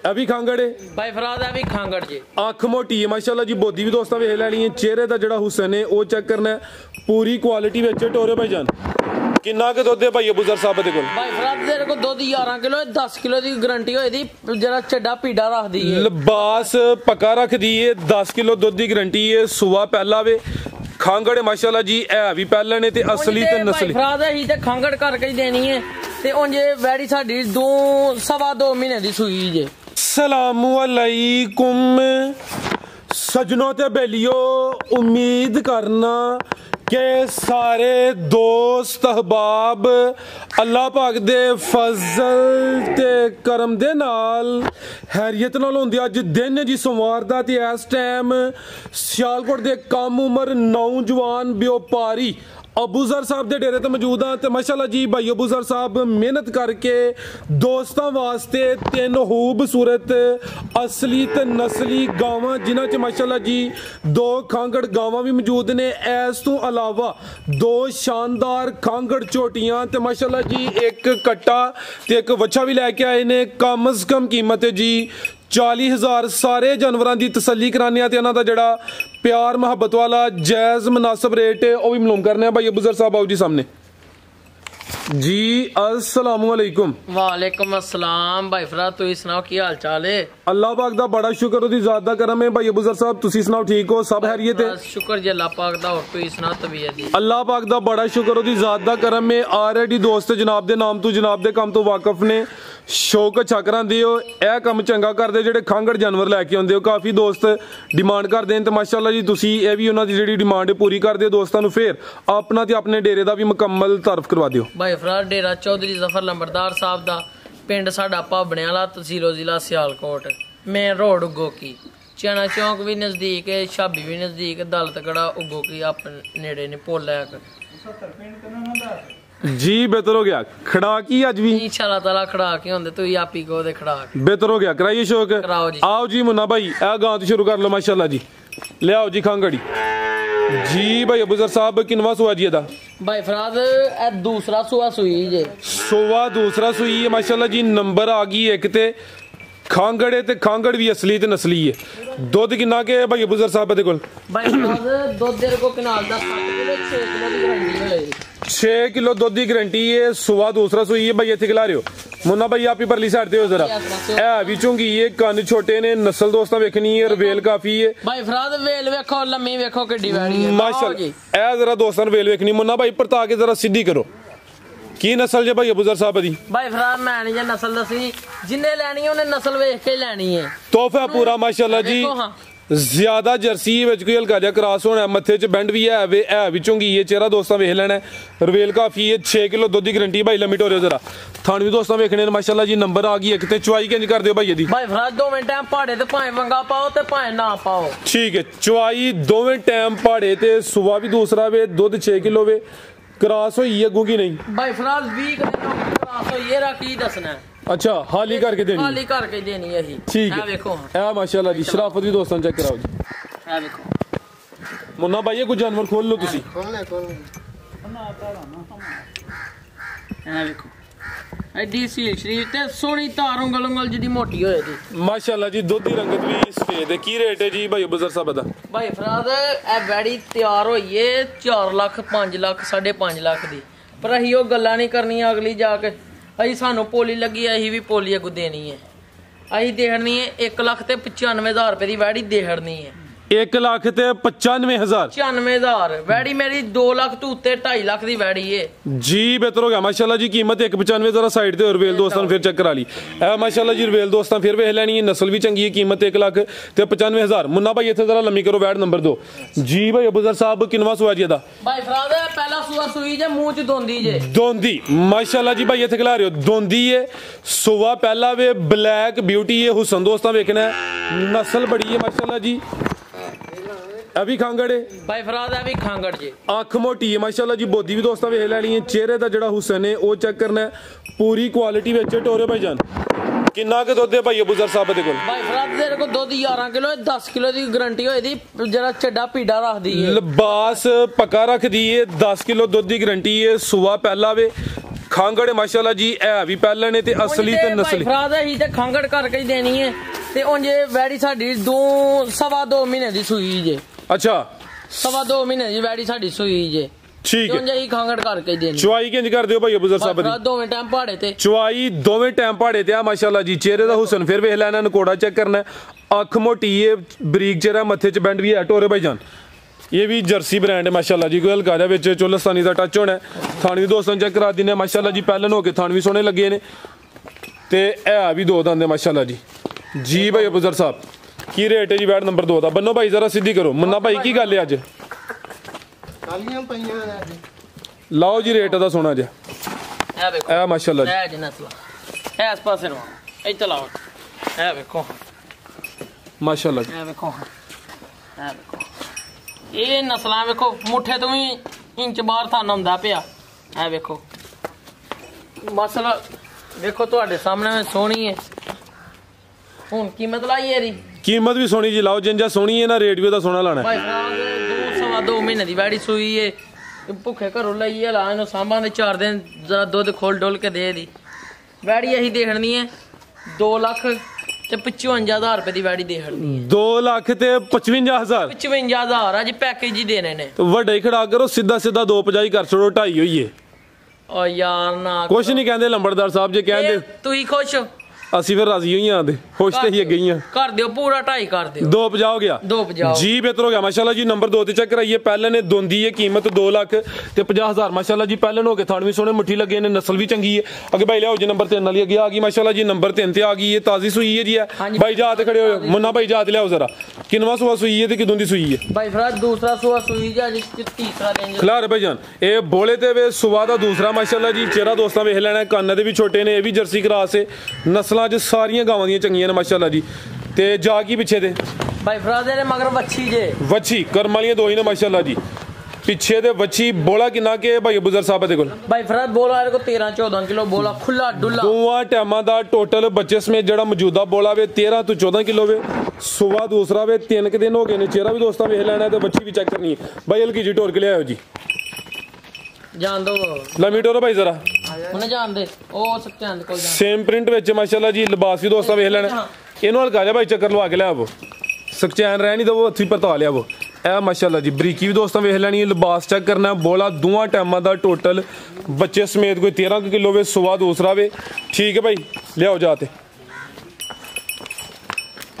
अभी खांगड़ है भाई फराद है भी खांगड़ जी। अख मोटी है माशाल्लाह जी, बोदी भी दोस्तों वेख लैनी है। चेहरे का जिहड़ा हुसन है वो चेक करना है, पूरी क्वालिटी विच टोरे भाई जान। किन्ना के दुध है भाई अबूजर साहब दे कोल? भाई फराद तेरे को दुध 11 किलो 10 किलो की गारंटी होई दी, जरा चड्डा पीड़ा रख दी है, लिबास पक्का रख दी है। 10 किलो दुध की गारंटी है। सुवा पहला वे खांगड़ माशाल्लाह जी, है भी पहले ने ते असली ते नस्ली। फराद ही ते खांगड़ करके ही देनी है ते उंज वैड़ी साडी 2.5 महीने दी सूई जे। अस्सलामुअलैकुम सजनों ते बेलियो, उम्मीद करना के सारे दोस्त अहबाब अल्लाह पाक दे फजल ते करम दे नाल हैरियत नाल होंदे। अज दिन जी सोमवार दा ते इस टाइम सियालकोट दे कम उम्र नौजवान व्यापारी अबूजर साहब दे डेरे ते मौजूद हाँ। ते माशाल्लाह जी भाई अबूजर साहब मेहनत करके दोस्तों वास्ते 3 खूबसूरत असली ते नस्ली गावां, जिन्हां च माशाल्लाह जी 2 खांगड़ गावां भी मौजूद ने। इस तो अलावा 2 शानदार खांगड़ झोटियां ते माशाल्लाह जी 1 कट्टा ते 1 वच्छा भी लैके आए ने। कम अज कम कीमत है जी 40,000। सारे जानवरों की तसल्ली कराने ते इन्हां दा जिहड़ा प्यार मुहब्बत वाला जायज़ मुनासिब रेट है वह भी मालूम करने भाई अबूजर साहब आओ जी सामने जी। अस्सलामुअलैकुम। वालेकुम अस्सलाम। भाई फराद तुम सुनाओ की हाल चाल है? अल्लाह पाक दा बड़ा शुक्र, ओदी ज़ात दा करम है। भाई अबूजर साहब तुसी सुनाओ ठीक हो? सब हैरियत है? शुक्र जी अल्लाह पाक दा। और तुम सुनाओ तबीयत दी? अल्लाह पाक दा बड़ा शुक्र, ओदी ज़ात दा करम है। ऑलरेडी दोस्त जनाब दे नाम तो जनाब दे काम तो वाकफ ने, शौक अच्छा करांदे हो, यह काम चंगा करदे जेहड़े खांगड़ जानवर लैके आउंदे हो। काफ़ी दोस्त डिमांड करदे हैं ते माशाल्लाह जी तुसी ये भी उन्हां दी जेहड़ी डिमांड है पूरी करदे हो दोस्तां नूं। फिर अपना ते अपने डेरे दा भी मुकम्मल तारफ करवा दिओ। भाई फराद डेरा चौधरी जफर लंबरदार साहब दा, पिंड साडा भाबणे वाला, तहसील जिला सियालकोट, मेन रोड उगो की, चना चौक भी नजदीक है, छाबी भी नजदीक, दौलतगढ़ा उगो की अपने नेड़े ने पोलैक जी। बेहतर हो गया खड़ाकी अज भी इंशाअल्लाह ताला खड़ाके होंदे तो आप ही को दे खड़ाके। बेहतर हो गया कराइए शौक। कराओ जी। आओ जी मुन्ना भाई ए गांव तो शुरू कर लो माशाल्लाह जी। ले आओ जी खांगड़ी जी। भाई अबूजर साहब किनवा सुआ जी दा? भाई फराद ए दूसरा सुआ सुई जे। सुआ दूसरा सुई है माशाल्लाह जी। नंबर आ गई एक ते खांगड़ है ते खांगड़ भी असली ते नस्ली है। दुध किन्ना के भाई अबूजर साहब दे कोल? भाई फराद दुध तेरे को कनाल दा 7 किलो 6 किलो दी गारंटी है। 6 किलो दुध की गारंटी है। सुआ दूसरा सुई है। भाई इत्थे खिला रहे हो मुन्ना भाई, आप ही परली साइड ते हो जरा। है भी चुंगी है, कन छोटे ने, नस्ल दोस्तां वेखनी है, रवेल काफी है। भाई फराद वेल वेखो, लम्मी वेखो किड्डी वैड़ी है माशाल्लाह। ए जरा दोस्तां वेल वेखनी। मुन्ना भाई परता के जरा सीधी करो, की नस्ल जे भाई अबूजर साहब दी? भाई फराद मैं नहीं नस्ल दसी, जिन्ने लैनी है उन्हें नस्ल वेख के लैनी है। तोहफा पूरा माशाल्लाह जी। ज्यादा जर्सी विच कोई हल्का जिहा क्रॉस होना, मत्थे च बैंड भी है भी चुंगी है, चेहरा दोस्तां वेख लेना। रवेल काफी है। 6 किलो दुध की गारंटी। भाई लम्मी टोरे जरा थान भी दोस्तां वेखने माशाल्लाह जी। नंबर आ गई एक ते चुवाई किंज कर दियो भाई दी? भाई फराद दोवें टाइम पहाड़े ते भाएं वंगा पाओ ते भाएं ना पाओ। ठीक है, चुवाई दोवें टाइम पहाड़े ते सुबह भी दूसरा वे, दुध 6 किलो वे। क्रॉस होई है अगू की नहीं? भाई फराद 20 क्रॉस होई है, की दसना है। अच्छा हाली करके देनी? हाली करके देनी है ही। ठीक है देखो ए माशाल्लाह जी। शराफत भी दोस्तों चेक कराओ जी। ए देखो मुन्ना भाई ये कुछ जानवर खोल लो तुसी। ए देखो एडी सील शरीर ते सोनी तार उंगल उंगल जिदी मोटी होए दी माशाल्लाह जी। दुध दी रंगत भी सफेद है। की रेट है जी भाई अबूजर साहब दा? भाई फराद ए वैड़ी तैयार होई है 4 लाख 5 लाख 5.5 लाख दी, पर अही ओ गल्ला नहीं करनी अगली जाके अही सानू पोली लगी, अही भी पोली अगू देनी है। अही देहड़नी है 1 लाख ते 95,000 रुपए दी वैड़ी देहड़नी है। 1 लाख ते 95,000? 95,000 वैड़ी मेरी 2 लाख तो उत्ते 2.5 लाख दी वैड़ी है जी। बेहतर हो गया माशाल्लाह जी। कीमत 195 जरा साइड ते रवेल दोस्तां फिर चेक करा ली। ए माशाल्लाह जी रवेल दोस्तां फिर वेख लैनी है। नस्ल भी चंगी है। कीमत 1 लाख ते 95,000। मुन्ना भाई इत्थे जरा लम्मी करो वैड नंबर 2 जी। भाई अबूजर साहब किनवा सुआ जी दा? भाई फराद पहला सुआ सुई जे, मुंह च दोंदी जे। दोंदी माशाल्लाह जी। भाई इत्थे खिला रहे हो दोंदी है। सुआ पहला वे, ब्लैक ब्यूटी है। हुसन दोस्तां वेखना है, नस्ल बड़ी है माशाल्लाह जी। अभी खांगड़ है भाई फराद है भी खांगड़ जी। अख मोटी है माशाल्लाह जी। बोदी भी दोस्तां वेख लैनी है। चेहरे का जिहड़ा हुसन है वो चेक करना है, पूरी क्वालिटी विच टोरे भाई जान। किन्ना के दुध है भाई अबूजर साहब दे कोल? भाई फराद तेरे को दुध 11 किलो 10 किलो की गारंटी होई दी, जरा चड्डा पीड़ा रख दी है, लिबास पक्का रख दी है। 10 किलो दुध की गारंटी है। सुआ पहला वे ਖਾਂਗੜ ਮਾਸ਼ਾਅੱਲਾ ਜੀ ਇਹ ਵੀ ਪਹਿਲੇ ਨੇ ਤੇ ਅਸਲੀ ਤੇ ਨਸਲੀ ਫਰਾਦ ਹੀ ਤੇ ਖਾਂਗੜ ਕਰਕੇ ਹੀ ਦੇਣੀ ਹੈ ਤੇ ਉਂਝ ਵੈੜੀ ਸਾਡੀ 2.5 ਮਹੀਨੇ ਦੀ ਸੂਈ ਜੇ ਅੱਛਾ 2.5 ਮਹੀਨੇ ਦੀ ਵੈੜੀ ਸਾਡੀ ਸੂਈ ਜੇ ਠੀਕ ਹੈ ਉਂਝ ਹੀ ਖਾਂਗੜ ਕਰਕੇ ਦੇਣੀ ਚੁਆਈ ਕਿੰਜ ਕਰਦੇ ਹੋ ਭਾਈ ਅਬੂਜ਼ਰ ਸਾਹਿਬ ਦੀ ਦੋਵੇਂ ਟਾਈਮ ਪਹਾੜੇ ਤੇ ਚੁਆਈ ਦੋਵੇਂ ਟਾਈਮ ਪਹਾੜੇ ਤੇ ਆ ਮਾਸ਼ਾਅੱਲਾ ਜੀ ਚਿਹਰੇ ਦਾ ਹੁਸਨ ਫਿਰ ਵੇਖ ਲੈਣਾ ਨਕੋੜਾ ਚੈੱਕ ਕਰਨਾ ਅੱਖ ਮੋਟੀ ਹੈ ਬਰੀਕ ਚਿਹਰਾ ਮੱਥੇ 'ਚ ਬੈਂਡ ਵੀ ਹੈ ਟੋਰੇ ਭਾਈ ਜਾਨ ये भी जर्सी ब्रांड है माशाल्लाह जी कोई हल्का जिहा चोलस्तानी का टच होना थान भी दोस्तों चेक करा दिने माशाल्लाह जी पहले हो के थान भी सोहने लगे ने ते है भी 2 दंद माशाल्लाह जी भाई अबूजर साहब की रेट है जी बैट नंबर 2 का बन्नो भाई जरा सीधी करो मुन्ना भाई की गल है अज लाओ जी रेट दा सोना जी ए माशाल्लाह जी इस पासे नो इधर लाओ ए देखो माशाल्लाह ए देखो ਇਹ ਨਸਲਾਂ ਵੇਖੋ ਮੁੱਠੇ ਤੋਂ ਵੀ ਇੰਚ ਬਾਹਰ ਥਾਨ ਹੁੰਦਾ ਪਿਆ ਇਹ ਵੇਖੋ ਮਸਲਾ ਵੇਖੋ ਤੁਹਾਡੇ ਸਾਹਮਣੇ ਸੋਹਣੀ ਹੈ ਹੁਣ ਕੀਮਤ ਲਾਈ ਇਹਦੀ ਕੀਮਤ ਵੀ ਸੋਹਣੀ ਜੀ ਲਾਓ ਜਿੰਜਾ ਸੋਹਣੀ ਹੈ ਨਾ ਰੇਟ ਵੀ ਉਹਦਾ ਸੋਹਣਾ ਲਾਣਾ ਭਾਈ ਸਾਹਿਬ 2 ਮਹੀਨੇ ਦੀ ਵੈੜੀ ਸੂਈ ਹੈ ਭੁੱਖੇ ਘਰੋਂ ਲਈ ਲਾ ਇਹਨੂੰ ਸਾਂਭਾਂ ਦੇ 4 ਦਿਨ ਜ਼ਰਾ ਦੁੱਧ ਖੋਲ ਡੋਲ ਕੇ ਦੇ ਦੀ ਵੈੜੀ ਅਸੀਂ ਦੇਖਣੀ ਹੈ 2 ਲੱਖ ਤੇ 55000 ਰੁਪਏ ਦੀ ਵੈੜੀ ਦੇ ਹੜਨੀ ਹੈ 2 ਲੱਖ ਤੇ 55000 55000 ਅੱਜ ਪੈਕੇਜ ਹੀ ਦੇਣੇ ਨੇ ਵੱਡਾ ਹੀ ਖੜਾ ਕਰੋ ਸਿੱਧਾ 2.50 ਕਰ ਛੋੜੋ 2.5 ਹੋਈਏ ਓ ਯਾਰ ਨਾ ਕੁਛ ਨਹੀਂ ਕਹਿੰਦੇ ਲੰਬੜਦਾਰ ਸਾਹਿਬ ਜੇ ਕਹਿੰਦੇ ਤੁਸੀਂ ਖੁਸ਼ ਅਸੀਂ ਫਿਰ ਰਾਜ਼ੀ ਹੋਈਆਂ ਆਂਦੇ ਖੁਸ਼ ਤੇ ਹੀ ਅੱਗੇ ਹੀ ਆ ਕਰ ਦਿਓ ਪੂਰਾ 2.5 ਕਰ ਦਿਓ 2.50 ਹੋ ਗਿਆ 2.50 ਜੀ ਬਿਹਤਰ ਹੋ ਗਿਆ ਮਾਸ਼ਾਅੱਲਾ ਜੀ ਨੰਬਰ 2 ਤੇ ਚੈੱਕ ਕਰਾਈਏ ਪਹਿਲੇ ਨੇ ਦੋਂਦੀ ਹੈ ਕੀਮਤ 2 ਲੱਖ ਤੇ 50000 ਮਾਸ਼ਾਅੱਲਾ ਜੀ ਪਹਿਲੇ ਹੋ ਕੇ ਥਣ ਵੀ ਸੋਹਣੇ ਮੁੱਠੀ ਲੱਗੇ ਨੇ ਨਸਲ ਵੀ ਚੰਗੀ ਹੈ ਅੱਗੇ ਭਾਈ ਲਿਆਓ ਜੀ ਨੰਬਰ 3 ਵਾਲੀ ਅੱਗੇ ਆ ਗਈ ਮਾਸ਼ਾਅੱਲਾ ਜੀ ਨੰਬਰ 3 ਤੇ ਆ ਗਈ ਹੈ ਤਾਜ਼ੀ ਸੂਈ ਹੈ ਜੀ ਭਾਈ ਜਾ ਤੇ ਖੜੇ ਹੋ ਮੁੰਨਾ ਭਾਈ ਜਾ ਤੇ ਲਿਆਓ ਜ਼ਰਾ ਕਿੰਨਵਾ ਸੂਆ ਸੂਈ ਹੈ ਤੇ ਕਿਦੋਂ ਦੀ ਸੂਈ ਹੈ ਭਾਈ ਫਰਾਦ ਦੂਸਰਾ ਸੂਆ ਸੂਈ ਜੀ ਅੱਜ ਤੀਸਰਾ ਦਿਨ ਖਲਾਰ ਭਾਈ ਜਾਨ ਇਹ ਬੋਲੇ ਤੇ ਵੇ ਸੂਆ ਦਾ ਦੂਸਰਾ ਮਾਸ਼ਾਅੱਲਾ ਜੀ ਚਿਹਰਾ ਦੋਸਤਾਂ ਵੇਖ ਲੈਣਾ ਕੰਨ ਦੇ ਵੀ ਛੋਟੇ ਨੇ ਇਹ ਵੀ ਜਰਸੀ ਕਰਾਸ ਹੈ ਨਸਲਾਂ 'ਚ ਸਾਰੀਆਂ ਗਾਵਾਂ ਦੀਆਂ ਚੰਗੀਆਂ ਨੇ ਮਾਸ਼ਾਅੱਲਾ ਜੀ ਤੇ ਜਾ ਕੀ ਪਿੱਛੇ ਦੇ ਭਾਈ ਫਰਾਦ ਦੇ ਮਗਰ ਵੱਛੀ ਜੇ ਵੱਛੀ ਕਰਮ ਵਾਲੀਆਂ ਦੋ ਹੀ ਨੇ ਮਾਸ਼ਾਅੱਲਾ ਜੀ ਪਿੱਛੇ ਦੇ ਵੱਛੀ ਬੋਲਾ ਕਿੰਨਾ ਕੇ ਭਾਈ ਅਬੂਜ਼ਰ ਸਾਹਿਬ ਦੇ ਕੋਲ ਭਾਈ ਫਰਾਦ ਬੋਲਾ ਇਹਦੇ ਕੋਲ 13-14 ਕਿਲੋ ਬੋਲਾ ਖੁੱਲਾ ਡੁੱਲਾ ਦੋਵਾਂ ਟਾਈਮਾਂ ਦਾ ਟੋਟਲ ਬੱਚੇ ਸਮੇਤ ਜਿਹੜਾ ਮੌਜੂਦਾ ਬੋਲਾ ਵੇ 13 ਤੋਂ 14 ਕਿਲੋ ਵੇ ਸੂਆ ਦੂਸਰਾ ਵੇ 3 ਕਿ ਦਿਨ ਹੋ ਗਏ ਨੇ ਚਿਹਰਾ ਵੀ ਦੋਸਤਾਂ ਵੇਖ ਲੈਣਾ ਤੇ ਬੱਚੀ ਵੀ ਚੈੱਕ ਕਰਨੀ ਹੈ ਭਾਈ ਹਲਕੀ ਜੀ ਢੋਰ ਕੇ ਲਿਆਓ ਜੀ ਜਾਣ ਦੋ ਲਮੀਟੋਰ ਭਾਈ ਜ਼ਰਾ ਉਹਨੇ ਜਾਣ ਦੇ ਉਹ ਸੱਚਾਂ ਦੇ ਕੋਲ ਜਾਣ ਸੇਮ ਪ੍ਰਿੰਟ ਵਿੱਚ ਮਾਸ਼ਾਅੱਲਾ ਜੀ ਲਿਬਾਸ ਵੀ ਦੋਸਤਾਂ ਵੇਖ ਲੈਣਾ ਇਹਨੂੰ ਹਲਕਾ ਜਾ ਭਾਈ ਚੱਕਰ ਲਵਾ ਕੇ ਲਿਆਵੋ ਸਕਚੈਨ ਰਹਿ ਨਹੀਂ ਦਵੋ ਹੱਥੀ ਪਰਤਾ ਲਿਆਵੋ ਇਹ ਮਾਸ਼ਾਅੱਲਾ ਜੀ ਬਰੀਕੀ ਵੀ ਦੋਸਤਾਂ ਵੇਖ ਲੈਣੀ ਹੈ ਲਿਬਾਸ ਚੈੱਕ ਕਰਨਾ ਬੋਲਾ ਦੋਵਾਂ ਟਾਈਮਾਂ ਦਾ ਟੋਟਲ ਬੱਚੇ ਸਮੇਤ ਕੋਈ 13 ਕਿਲੋ ਵੇ ਸੂਆ ਦੂਸਰਾ ਵੇ ਠੀਕ ਹੈ ਭਾਈ ਲਿਆਓ ਜਾ ਤੇ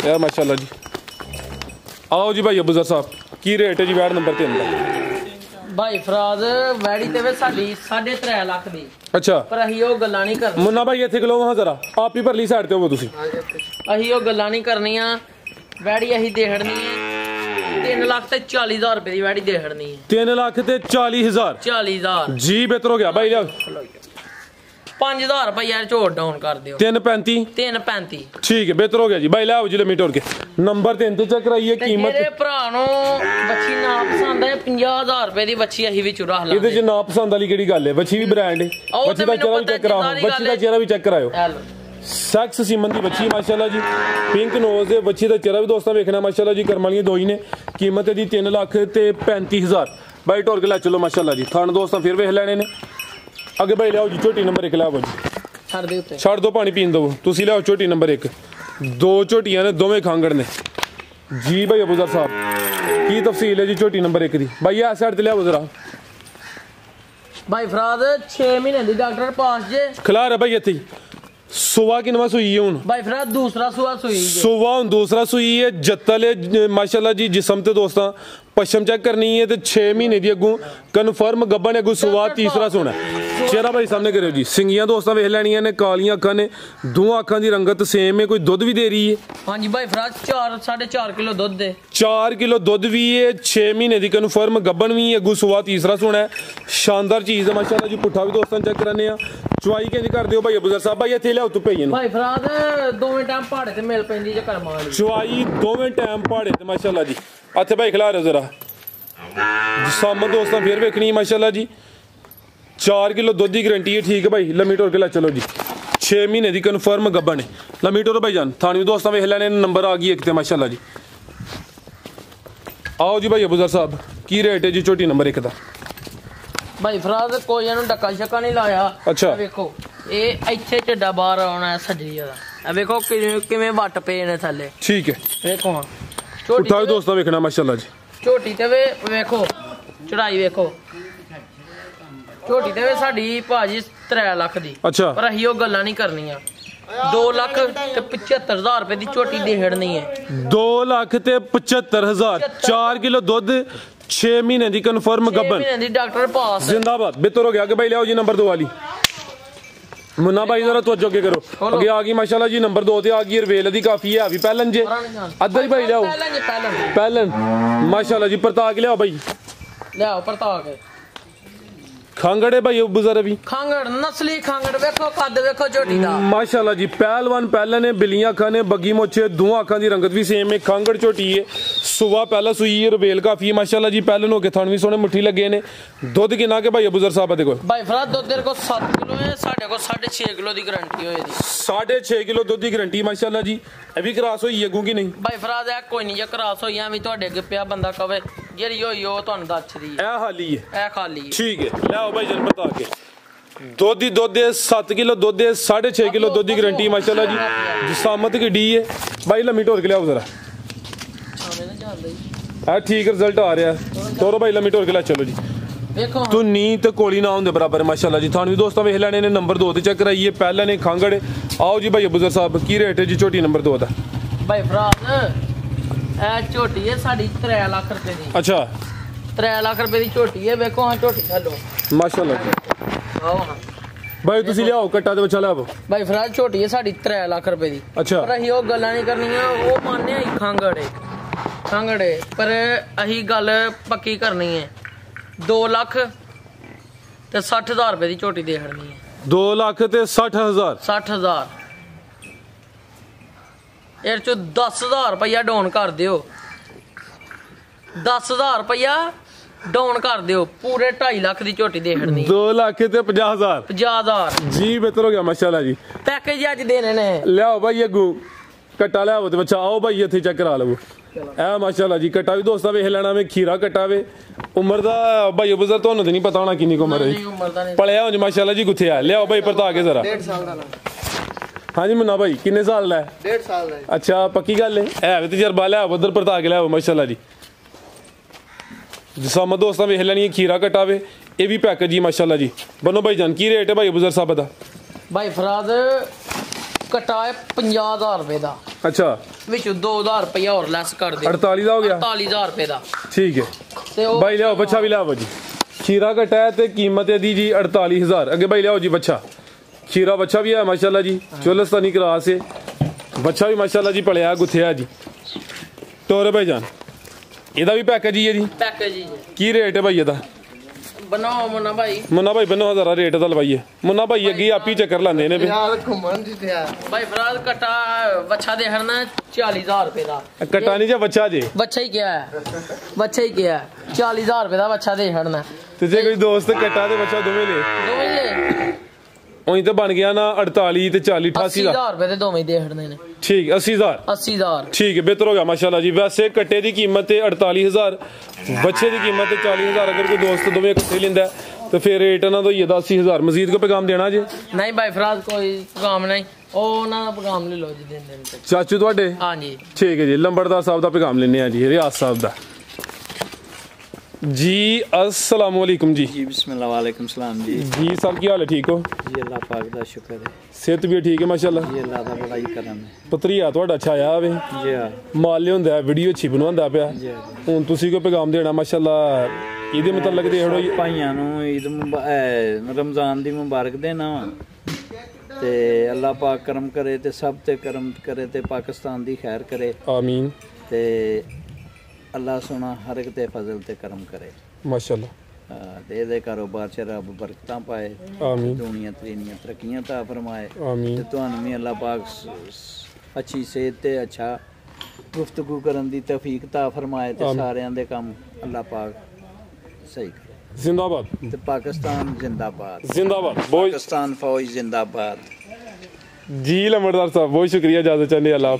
ਇਹ ਮਾਸ਼ਾਅੱਲਾ ਜੀ आओ जी भाई अबूजर साहब की रेट है जी वैट नंबर 3 का भाई फराज वैड़ी ते वे साडी 3.5 लाख दी अच्छा पर अही ओ गल्लां नहीं करनी मुन्ना भाई इत्थे खलो वहां जरा आप ही परली साइड ते हो तुसी अही ओ गल्लां नहीं करनियां वैड़ी अही देहड़नी है 3 लाख ते 40000 रुपए दी वैड़ी देहड़नी है 3 लाख ते 40000 जी बेहतर हो गया भाई लिया 5000 रुपया ਝੋੜ ਡਾਊਨ ਕਰ ਦਿਓ 335 335 ठीक है बेहतर हो गया जी भाई लाओ जी लिमिट और के नंबर 3 ਤੇ ਚੈੱਕ ਕਰਾਈਏ ਕੀਮਤ ਮੇਰੇ ਭਰਾ ਨੂੰ ਬੱਚੀ ਨਾ ਪਸੰਦ ਹੈ 50000 ਰੁਪਏ ਦੀ ਬੱਚੀ ਅਸੀਂ ਵੀ ਚੁਰਾ ਲਾ ਇਹਦੇ ਚ ਨਾ ਪਸੰਦ ਵਾਲੀ ਕਿਹੜੀ ਗੱਲ ਹੈ ਬੱਚੀ ਵੀ ਬ੍ਰਾਂਡ ਹੈ ਬੱਚੀ ਦਾ ਚਿਹਰਾ ਵੀ ਚੈੱਕ ਕਰਾਓ ਬੱਚੀ ਦਾ ਚਿਹਰਾ ਵੀ ਚੈੱਕ ਕਰਾਓ ਸੈਕਸ ਸੀਮਨ ਦੀ ਬੱਚੀ ਮਾਸ਼ਾਅੱਲਾ ਜੀ ਪਿੰਕ ਨੋਜ਼ ਦੇ ਬੱਚੀ ਦਾ ਚਿਹਰਾ ਵੀ ਦੋਸਤਾਂ ਵੇਖਣਾ ਮਾਸ਼ਾਅੱਲਾ ਜੀ ਕਰਮ ਵਾਲੀਆਂ ਦੋ ਹੀ ਨੇ ਕੀਮਤ ਇਹਦੀ 3 ਲੱਖ ਤੇ 35000 ਬਾਈ ਢੋਲ ਕੇ ਲੈ ਚਲੋ ਮਾਸ਼ਾਅੱਲਾ ਜੀ ਥਾਣ ਦੋਸਤਾਂ ਫਿਰ ਵੇਖ ਲੈਣੇ ਨੇ ਅੱਗੇ ਭਾਈ ਲਿਆਓ ਜੀ ਝੋਟੀ ਨੰਬਰ 1 ਲਿਆਓ ਜੀ ਛੱਡ ਦੇ ਉੱਤੇ ਛੱਡ ਦੋ ਪਾਣੀ ਪੀਣ ਦੋ ਤੁਸੀਂ ਲਿਆਓ ਝੋਟੀ ਨੰਬਰ 1 ਦੋ ਝੋਟੀਆਂ ਨੇ ਦੋਵੇਂ ਖਾਂਗੜ ਨੇ ਜੀ ਭਾਈ ਅਬੂਜ਼ਰ ਸਾਹਿਬ ਕੀ ਤਫਸੀਲ ਹੈ ਜੀ ਝੋਟੀ ਨੰਬਰ 1 ਦੀ ਭਾਈ ਆ ਸਾਈਡ ਤੇ ਲਿਆਓ ਜ਼ਰਾ ਭਾਈ ਫਰਾਦ 6 ਮਹੀਨੇ ਦੀ ਡਾਕਟਰ ਪਾਸ ਜੇ ਖਿਲਾ ਰਿਹਾ ਭਾਈ ਇੱਥੇ ਸੁਵਾ ਕਿਨਵਾ ਸੂਈ ਹੈ ਹੁਣ ਭਾਈ ਫਰਾਦ ਦੂਸਰਾ ਸੁਆ ਸੂਈ ਜੇ ਸੁਵਾ ਹੁਣ ਦੂਸਰਾ ਸੂਈ ਹੈ ਜੱਤਲ ਮਾਸ਼ਾਅੱਲਾ ਜੀ ਜਿਸਮ ਤੇ ਦੋਸਤਾਂ ਪਸ਼ਮ ਚੈੱਕ ਕਰਨੀ ਹੈ ਤੇ 6 ਮਹੀਨੇ ਦੀ ਅੱਗੋਂ ਕਨਫਰਮ ਗੱਬਣ ਅੱਗੋਂ ਸੁਵਾ ਤੀਸਰਾ ਸੋਣਾ ਚਿਹਰਾ ਭਾਈ ਸਾਹਮਣੇ ਕਰਿਓ ਜੀ ਸਿੰਗੀਆਂ ਦੋਸਤਾਂ ਵੇਖ ਲੈਣੀਆਂ ਨੇ ਕਾਲੀਆਂ ਅੱਖਾਂ ਨੇ ਦੋਹਾਂ ਅੱਖਾਂ ਦੀ ਰੰਗਤ ਸੇਮ ਹੈ ਕੋਈ ਦੁੱਧ ਵੀ ਦੇ ਰਹੀ ਹੈ ਹਾਂਜੀ ਭਾਈ ਫਰਾਦ 4.5 ਕਿਲੋ ਦੁੱਧ ਦੇ 4 ਕਿਲੋ ਦੁੱਧ ਵੀ ਹੈ 6 ਮਹੀਨੇ ਦੀ ਕਨਫਰਮ ਗੱਬਣ ਵੀ ਹੈ ਅੱਗੋਂ ਸੁਵਾ ਤੀਸਰਾ ਸੋਣਾ ਸ਼ਾਨਦਾਰ ਚੀਜ਼ ਹੈ ਮਾਸ਼ਾਅੱਲਾ ਜੀ ਪੁੱਠਾ ਵੀ ਦੋਸਤਾਂ ਚੈੱਕ ਕਰਨੇ ਆ ਚੁਆਈ ਕਿੰਜ ਕਰਦੇ ਹੋ ਭਾਈ ਅਬੂਜ਼ਰ ਸਾਹਿਬ ਭਾਈ ਇੱਥੇ ਲਿਆਓ ਤੂੰ ਭਈਏ ਨੂੰ ਭਾਈ ਫਰਾਦ ਦੋਵੇਂ ਟਾਈਮ ਪਹਾੜੇ ਤੇ ਮਿਲ ਪੈਂਦੀ ਜੇ ਕਰਮਾਂ ਵਾਲੀ ਚੁਆਈ ਦੋਵੇਂ ਟਾਈਮ ਪਹਾੜੇ ਤੇ ਮਾਸ਼ਾਅੱਲਾ ਜੀ ਇੱਥੇ ਭਾਈ ਖਿਲਾ ਰਹੇ ਜ਼ਰਾ ਸਾਹਮਣੇ ਦੋਸਤਾਂ ਫੇਰ ਵੇਖਣੀ ਮਾਸ਼ਾਅੱਲਾ ਜੀ 4 ਕਿਲੋ ਦੁੱਧ ਦੀ ਗਰੰਟੀ ਹੈ ਠੀਕ ਹੈ ਭਾਈ ਲੰਮੀ ਟੋਰ ਕੇ ਲੈ ਚਲੋ ਜੀ 6 ਮਹੀਨੇ ਦੀ ਕਨਫਰਮ ਗੱਬਣ ਹੈ ਲੰਮੀ ਟੋਰ ਭਾਈ ਜਾਨ ਥਾਣੀ ਦੋਸਤਾਂ ਵੇਖ ਲੈਣੇ ਨੰਬਰ ਆ ਗਈ ਇੱਕ ਤੇ ਮਾਸ਼ਾਅੱਲਾ ਜੀ ਆਓ ਜੀ ਭਾਈ ਅਬੂਜ਼ਰ ਸਾਹਿਬ ਕੀ ਰੇਟ ਹੈ ਜੀ ਝੋਟੀ ਨੰਬਰ 1 ਦਾ ਭਾਈ ਫਰਾਜ਼ ਕੋਈ ਇਹਨੂੰ ਡੱਕਾ ਸ਼ੱਕਾ ਨਹੀਂ ਲਾਇਆ। ਅੱਛਾ। ਵੇਖੋ ਇਹ ਇੱਥੇ ਢਿੱਡਾ ਬਾਹਰ ਆਉਣਾ ਹੈ ਸੱਜਰੀ ਦਾ। ਇਹ ਵੇਖੋ ਕਿਵੇਂ ਵੱਟ ਪਏ ਨੇ ਥੱਲੇ। ਠੀਕ ਹੈ। ਵੇਖੋ ਹਾਂ ਉਠਾ ਵੀ ਦੋਸਤਾਂ ਵੇਖਣਾ ਮਾਸ਼ਾਅੱਲਾ ਜੀ। ਝੋਟੀ ਤੇ ਵੇਖੋ ਚੜਾਈ ਵੇਖੋ। ਝੋਟੀ ਤੇ ਸਾਡੀ ਭਾਜੀ 3 ਲੱਖ ਦੀ। ਅੱਛਾ। ਪਰ ਅਸੀਂ ਉਹ ਗੱਲਾਂ ਨਹੀਂ ਕਰਨੀਆਂ। 2,75,000 रुपए की झोटी देहड़नी है। 2,75,000 4 किलो दुध 6 महीने की कन्फर्म गबन डॉक्टर पास जिंदाबाद। बेहतर हो गया कि भाई लियाओ जी नंबर 2 वाली। मुन्ना भाई जरा तवज्जो के करो अगे आ गई माशाल्लाह जी नंबर 2 ते आ गई रवेल दी काफी है अभी पहलन जे अदर ही भाई लियाओ पहलन माशाल्लाह जी परता के लियाओ भाई लियाओ परता के खांगड़े भाई बुजर भी खांगड़ नस्ली खांगड़ वेखो कद वेखो झोटी दा माशाल्लाह जी पहलवान पहले ने बिलियां अखां ने बग्गी मोछे दोवां अखां दी रंगत भी सेम है। खांगड़ झोटी है सुबह पहला सुई है रवेल काफी है माशाल्लाह जी। पहलन हो के थन भी सोने मुट्ठी लगे ने। दुध कितना के भाई बुजर साहब देखो भाई फराद दुध तेरे को 7 किलो है साडे को 6.5 किलो दी गारंटी होए दी 6.5 किलो दुध दी गारंटी माशाल्लाह जी। अभी क्रॉस होई है गूंगी नहीं भाई फराद है कोई नहीं जे क्रॉस होई एवें ਤੁਹਾਡੇ ਅੱਗੇ ਪਿਆ ਬੰਦਾ ਕਵੇ ਜਿਹੜੀ ਹੋਈ ਉਹ ਤੁਹਾਨੂੰ ਦੱਸਦੀ ਹੈ। ਇਹ ਖਾਲੀ ਹੈ ਇਹ ਖਾਲੀ ਹੈ। ठीक है ले आओ भाई जन बता के दुध दी दुध 7 किलो दुध 6.5 किलो दुध की गारंटी माशाल्लाह जी। जिसामत की डी है भाई लम्मी ढोर के ले आओ जरा ठीक रिजल्ट आ रहा है तोरो भाई लम्मी ढोर के ले चलो जी। ਵੇਖੋ तू नी ते कोली ना होंदे बराबर माशाल्लाह जी। थानू भी दोस्तों वेख लेने ने नंबर 2 ते चेक कराइए पहले ने खांगड़। आओ जी भाई बुजुर्ग साहब की रेट है जी झोटी नंबर 2 दा भाई फराज ਇਹ ਝੋਟੀ ਹੈ ਸਾਡੀ 3 ਲੱਖ रुपए ਦੀ। अच्छा 3 ਲੱਖ रुपए ਦੀ ਝੋਟੀ ਹੈ। ਵੇਖੋ ਹਾਂ ਝੋਟੀ ਥੱਲੋ माशाल्लाह जी। ਆਓ ਹਾਂ भाई तुसी ले आओ कट्टा ते बच्चा ले आओ भाई फराज ਝੋਟੀ ਹੈ ਸਾਡੀ 3 ਲੱਖ रुपए ਦੀ। अच्छा ਪਰ ਅਸੀਂ ਉਹ ਗੱਲਾਂ ਨਹੀਂ ਕਰਨੀਆਂ ਉਹ ਮੰਨਿਆ ਹੀ ਖਾਂਗੜੇ ਪਰ ਅਸੀਂ ਗੱਲ ਪੱਕੀ ਕਰਨੀ ਹੈ 2 ਲੱਖ ਤੇ 60,000 रुपए ਦੀ ਝੋਟੀ ਦੇ ਖੜਨੀ ਹੈ। 2 लाख ते 60,000 60,000 ਇਹ ਚੋਂ 10,000 रुपया डाउन कर दियो 10,000 रुपया डाउन कर दियो पूरे 2.5 लाख की झोटी दे खड़नी 2 लाख ते 50,000 50,000 जी। बेहतर हो गया माशाल्लाह जी। पैकेज अज देने ने ले आओ भाई अगू कट्टा ले आओ ते बच्चा आओ भाई इत्थे चेक करा लो ए माशाल्लाह जी। कट्टा भी दोस्ता वेख लेना में खीरा कट्टा वे उम्र दा भाई बुजुर्ग तो नहीं पता होना किन्नी उम्र है पलिया हो माशाल्लाह जी। गुथे ले आओ भाई परता के जरा 1.5 साल दा हाँ जी मुन्ना भाई किन्ने साल दा है 1.5 साल दा। अच्छा पक्की गल है भी तजर्बा ले आओ उधर परता के ले आओ माशाल्लाह जी। जिसम दोस्तां वेख लैनी खीरा कट्टा वे ये भी पैकेज जी माशाल्लाह जी। बनो भाई जान की रेट है भाई बुजुर्ग साहब दा भाई फराद कटा है 50,000 रुपए दा। अच्छा विच 2,000 रुपया और लेस कर दे 48 दा हो गया 48,000 रुपए दा ठीक है। ते ओ भाई ले आओ बच्चा भी ले आओ जी। खीरा कट्टा है ते कीमत है दी जी 48,000। अगे भाई ले आओ जी बच्चा खीरा बच्चा भी है माशाल्लाह जी। चोलस्तानी क्रॉस है बच्चा भी माशाल्लाह जी पलिया गुथिया जी। टोरे भाई जान ਇਹਦਾ ਵੀ ਪੈਕੇਜ ਹੀ ਹੈ ਜੀ पैकेज ही ਕੀ ਰੇਟ ਹੈ ਭਾਈ ਇਹਦਾ बनाओ मुन्ना भाई बनो हज़ारा रेट ਦਾ ਲਵਾਈਏ मुन्ना भाई ਅੱਗੇ ਆਪੀ ਚੱਕਰ ਲਾਉਂਦੇ ਨੇ यार घुमन दी ते भाई फराज कटा बच्चा दे हरना 40,000 रुपए दा कट्टा नहीं जे बच्चा जे बच्चा ही क्या है 40,000 रुपए दा बच्चा दे हरना ਤੇ ਜੇ ਕੋਈ ਦੋਸਤ ਕਟਾ ਤੇ ਬੱਚਾ ਦੋਵੇਂ ਲੈ दोवें ले ਉਹੀ ਤਾਂ ਬਣ ਗਿਆ ਨਾ 48 ਤੇ 40 88 ਦਾ 80,000 रुपए दे दोवें दे हरने ने ठीक 80,000 80,000 ठीक है बेहतर हो गया माशाल्लाह जी। वैसे कट्टे की कीमत है 48,000 बच्चे की कीमत है 40,000। अगर कोई दोस्त दोवें इकट्ठे लेंदा तो फिर रेट ना तो ये 80,000 मजीद को पैगाम देना जी नहीं भाई फराज कोई पैगाम नहीं ਉਹ ਨਾ ਪੈਗਾਮ ਲੈ ਲਓ ਜੀ ਦਿਨ ਚਾਚੂ ਤੁਹਾਡੇ ਹਾਂਜੀ ठीक है जी। लंबड़दार साहब का पैगाम लेने आ जी रियाज साहब का जी अस्सलाम वालेकुम जी। जी बिस्मिल्लाह वालेकुम सलाम जी। जी साहब की हाल है ठीक हो जी अल्लाह पाक दा शुक्र है सेहत भी ठीक है माशाल्लाह जी अल्लाह दा बड़ा ही करम है पतरिया ਤੁਹਾਡਾ ਛਾਇਆ ਆਵੇ जी हाँ ਮਾਲ ਲਿਆਉਂਦਾ ਵੀਡੀਓ ਅੱਛੀ ਬਣਾਉਂਦਾ ਪਿਆ जी ਹੁਣ ਤੁਸੀਂ ਕੋਈ ਪੈਗਾਮ ਦੇਣਾ ਮਾਸ਼ਾਅੱਲਾ ਇਹਦੇ ਮੁਤਲਕ ਦੇ ਹੜੋ ਭਾਈਆਂ ਨੂੰ ਈਦ ਰਮਜ਼ਾਨ ਦੀ ਮੁਬਾਰਕ ਦੇਣਾ ਤੇ ਅੱਲਾਹ ਪਾਕ ਕਰਮ ਕਰੇ ਤੇ ਸਭ ਤੇ ਕਰਮ ਕਰੇ ਤੇ ਪਾਕਿਸਤਾਨ ਦੀ ਖੈਰ ਕਰੇ ਆਮੀਨ ਤੇ ਅੱਲਾਹ ਸੋਨਾ ਹਰ ਇੱਕ ਤੇ ਫਜ਼ਲ ਤੇ ਕਰਮ ਕਰੇ ਮਾਸ਼ਾਅੱਲਾ ਤੇ ਇਹਦੇ ਕਾਰੋਬਾਰ 'ਚ ਰੱਬ ਬਰਕਤਾਂ ਪਾਏ ਆਮੀਨ ਦੁਨੀਆ ਤਰੀਨੀਆਂ ਤਰੱਕੀਆਂ ਤਾ ਫਰਮਾਏ ਆਮੀਨ ਤੇ ਤੁਹਾਨੂੰ ਵੀ ਅੱਲਾਹ ਪਾਕ ਅੱਛੀ ਸਿਹਤ ਤੇ ਅੱਛਾ ਗੁਫ਼ਤਗੂ ਕਰਨ ਦੀ ਤੌਫੀਕ ਤਾ ਫਰਮਾਏ ਤੇ ਸਾਰਿਆਂ ਦੇ ਕੰਮ ਅੱਲਾਹ ਪਾਕ ਸਹੀ ਕਰੇ जिंदाबाद ਤੇ ਪਾਕਿਸਤਾਨ ਜ਼ਿੰਦਾਬਾਦ जिंदाबाद बहुत पाकिस्तान फौज जिंदाबाद जी लंबड़दार साहब बहुत शुक्रिया इजाजत चाहने अल्लाह